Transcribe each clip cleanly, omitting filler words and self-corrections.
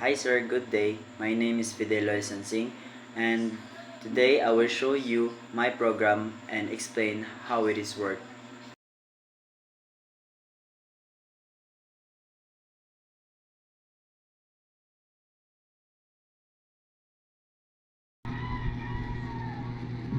Hi sir, good day. My name is Fideloy Sansing and today I will show you my program and explain how it is worked.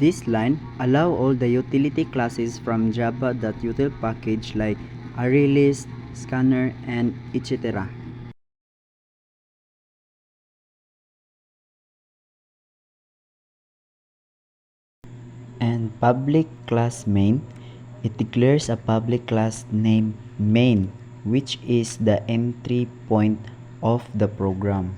This line allow all the utility classes from Java.util package like ArrayList, Scanner, and etc. And public class main, it declares a public class named main, which is the entry point of the program.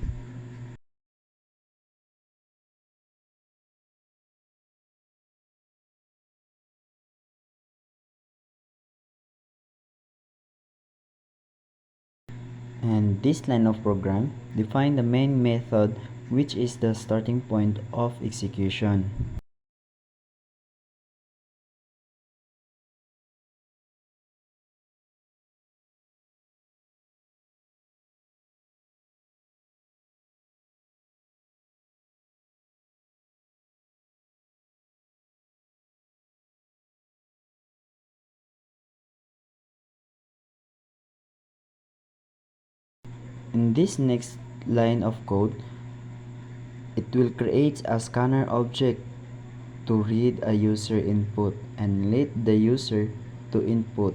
And this line of program define the main method, which is the starting point of execution. In this next line of code, it will create a scanner object to read a user input and let the user to input.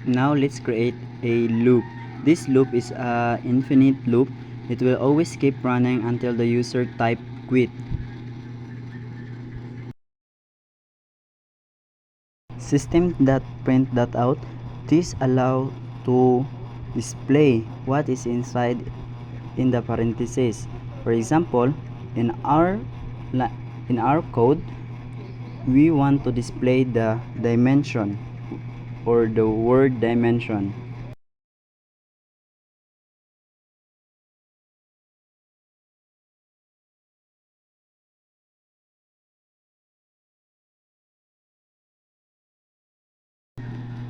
Now let's create a loop. This loop is an infinite loop. It will always keep running until the user type quit. System.print.out. This allow to display what is inside in the parentheses. For example, in our code, we want to display the dimension or the word dimension.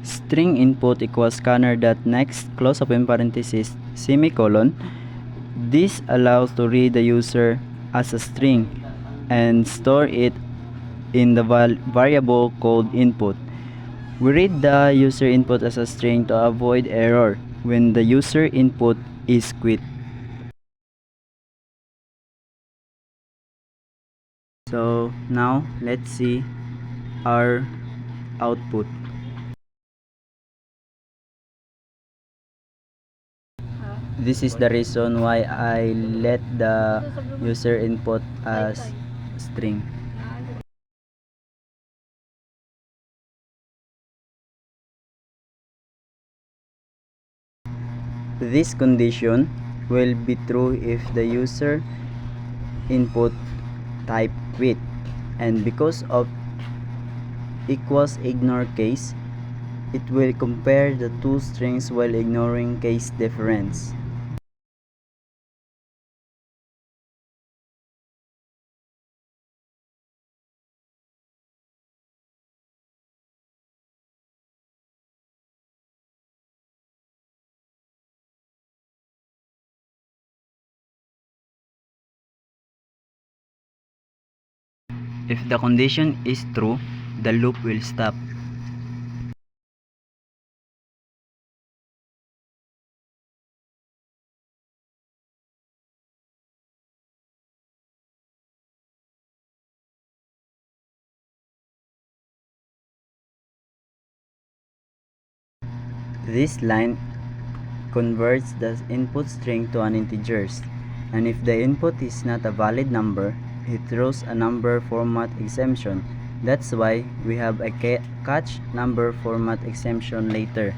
String input equals scanner.next close open parenthesis semicolon. This allows to read the user as a string and store it in the variable called input. We read the user input as a string to avoid error when the user input is quit. So now let's see our output. This is the reason why I let the user input as string. This condition will be true if the user input type quit, and because of equals ignore case, it will compare the two strings while ignoring case difference. If the condition is true, the loop will stop. This line converts the input string to an integer, and if the input is not a valid number, it throws a number format exemption. That's why we have a catch number format exemption later.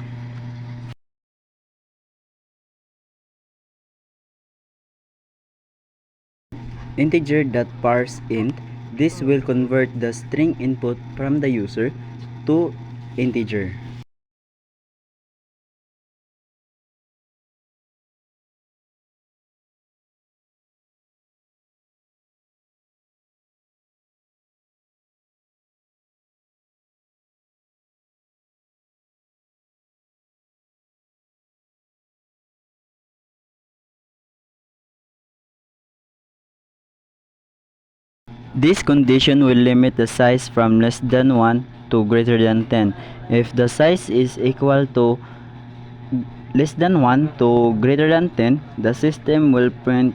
Integer.parseInt. This will convert the string input from the user to integer. This condition will limit the size from less than 1 to greater than 10. If the size is equal to less than 1 to greater than 10, the system will print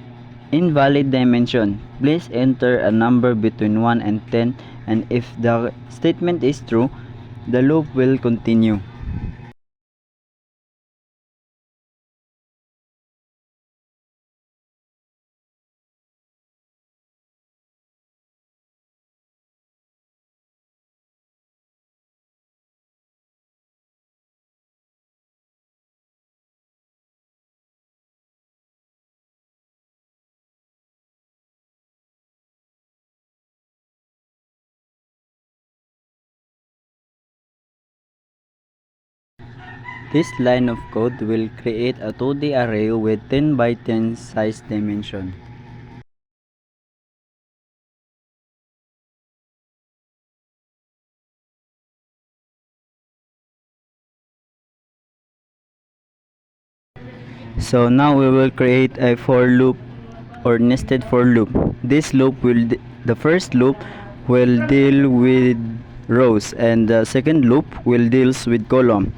invalid dimension. Please enter a number between 1 and 10, and if the statement is true, the loop will continue. This line of code will create a 2D array with 10 by 10 size dimension. So now we will create a for loop or nested for loop. This loop will the first loop will deal with rows and the second loop will deals with column.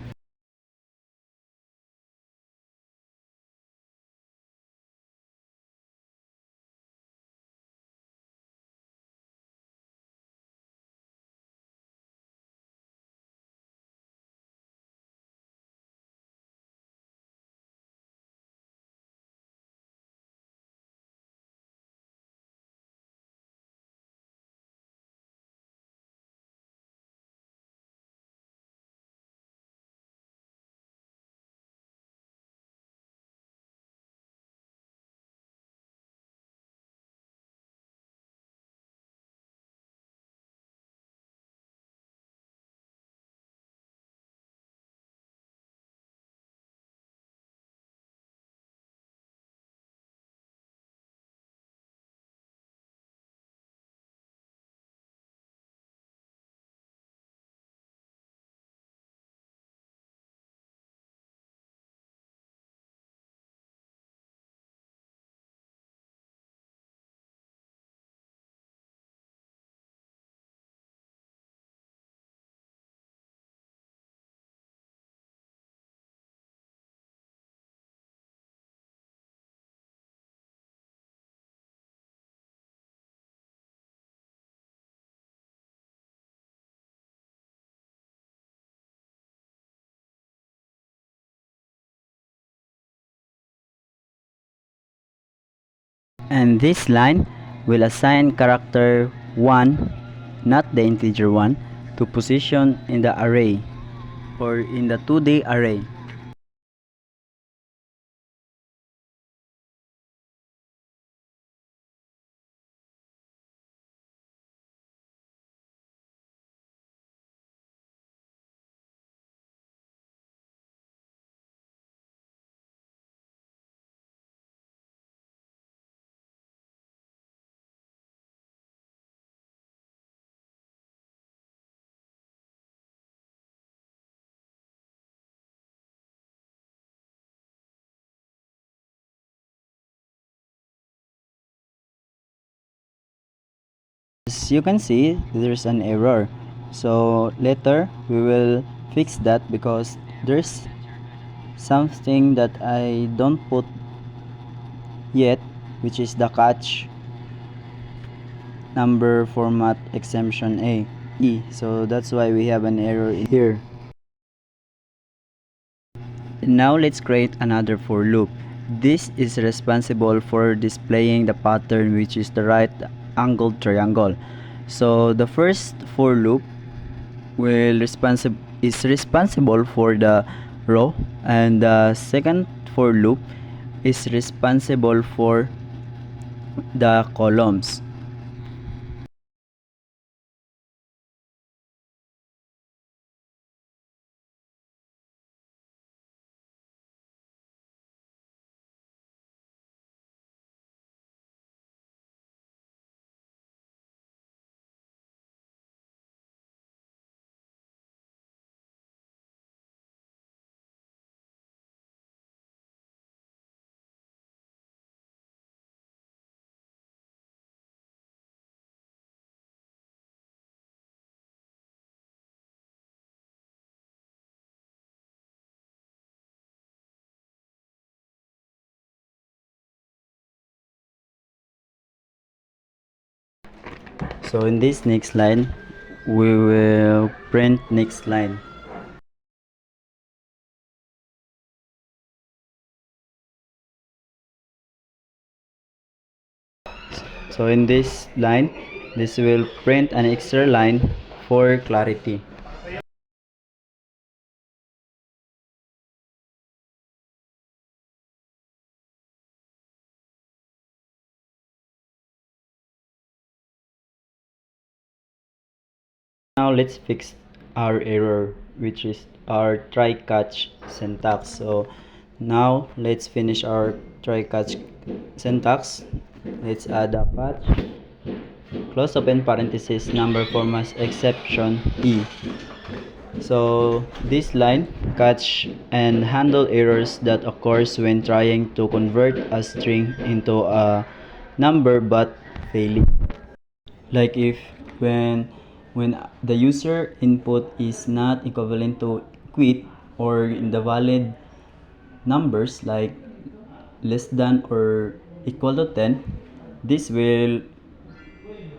And this line will assign character 1, not the integer 1, to position in the array or in the 2D array. As you can see, there's an error. So later we will fix that because there's something that I don't put yet, which is the catch number format exemption E. So that's why we have an error here. Now let's create another for loop. This is responsible for displaying the pattern, which is the right angled triangle. So the first for loop is responsible for the row, and the second for loop is responsible for the columns. So in this next line, we will print next line. So in this line, this will print an extra line for clarity. Now let's fix our error, which is our try catch syntax. So now let's finish our try catch syntax. Let's add a catch, close open parenthesis, number format exception E. So this line catch and handle errors that occurs when trying to convert a string into a number but failing. Like if when the user input is not equivalent to quit, or in the valid numbers like less than or equal to 10, this will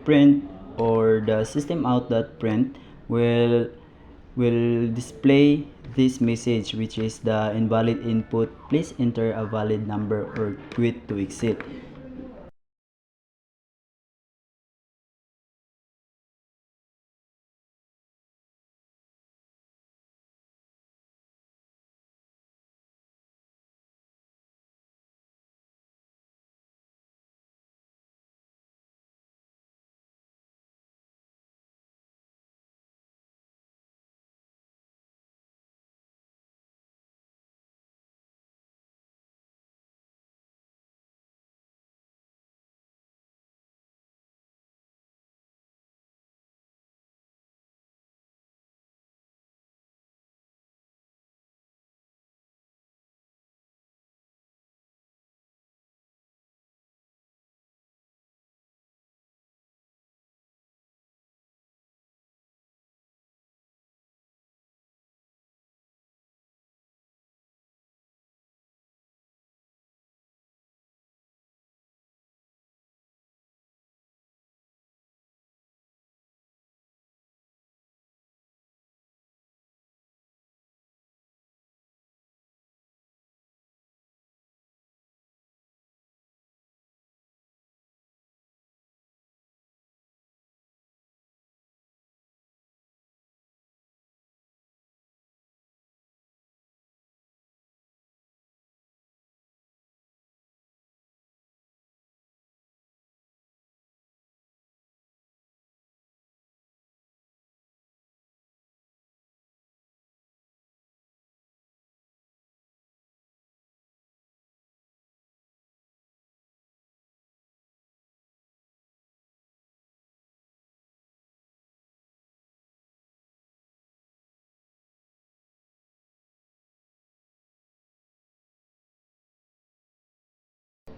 print, or the system out that print will display this message, which is the invalid input, please enter a valid number or quit to exit.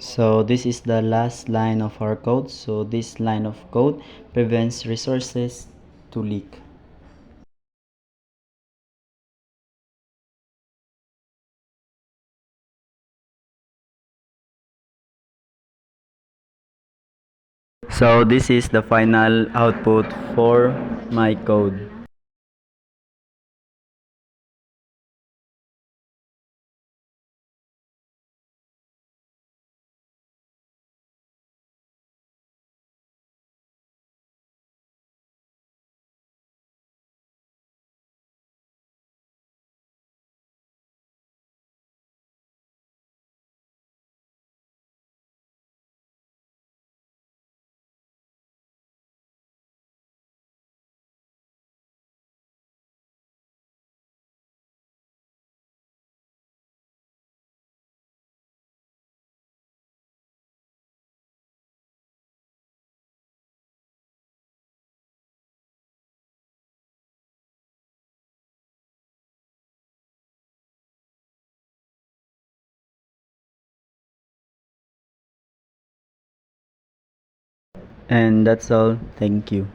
So this is the last line of our code. So this line of code prevents resources to leak. So this is the final output for my code. And that's all. Thank you.